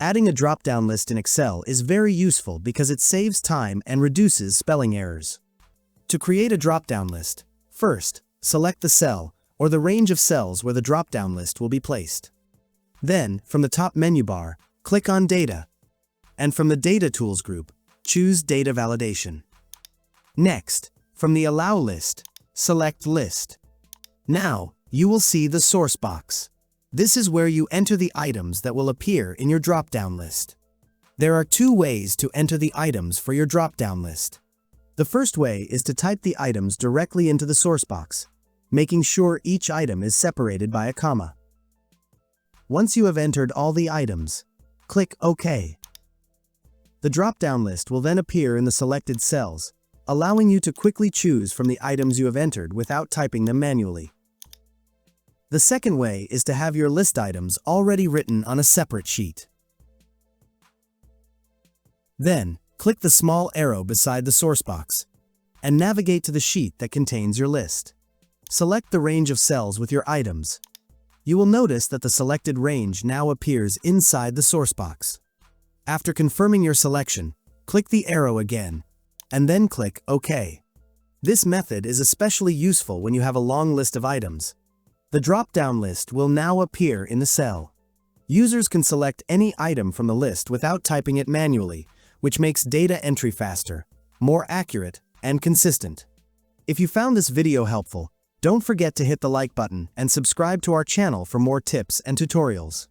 Adding a drop-down list in Excel is very useful because it saves time and reduces spelling errors. To create a drop-down list, first, select the cell or the range of cells where the drop-down list will be placed. Then, from the top menu bar, click on Data, and from the Data Tools group, choose Data Validation. Next, from the Allow list, select List. Now, you will see the source box. This is where you enter the items that will appear in your drop-down list. There are two ways to enter the items for your drop-down list. The first way is to type the items directly into the source box, making sure each item is separated by a comma. Once you have entered all the items, click OK. The drop-down list will then appear in the selected cells, allowing you to quickly choose from the items you have entered without typing them manually. The second way is to have your list items already written on a separate sheet. Then, click the small arrow beside the source box and navigate to the sheet that contains your list. Select the range of cells with your items. You will notice that the selected range now appears inside the source box. After confirming your selection, click the arrow again, and then click OK. This method is especially useful when you have a long list of items. The drop-down list will now appear in the cell. Users can select any item from the list without typing it manually, which makes data entry faster, more accurate, and consistent. If you found this video helpful, don't forget to hit the like button and subscribe to our channel for more tips and tutorials.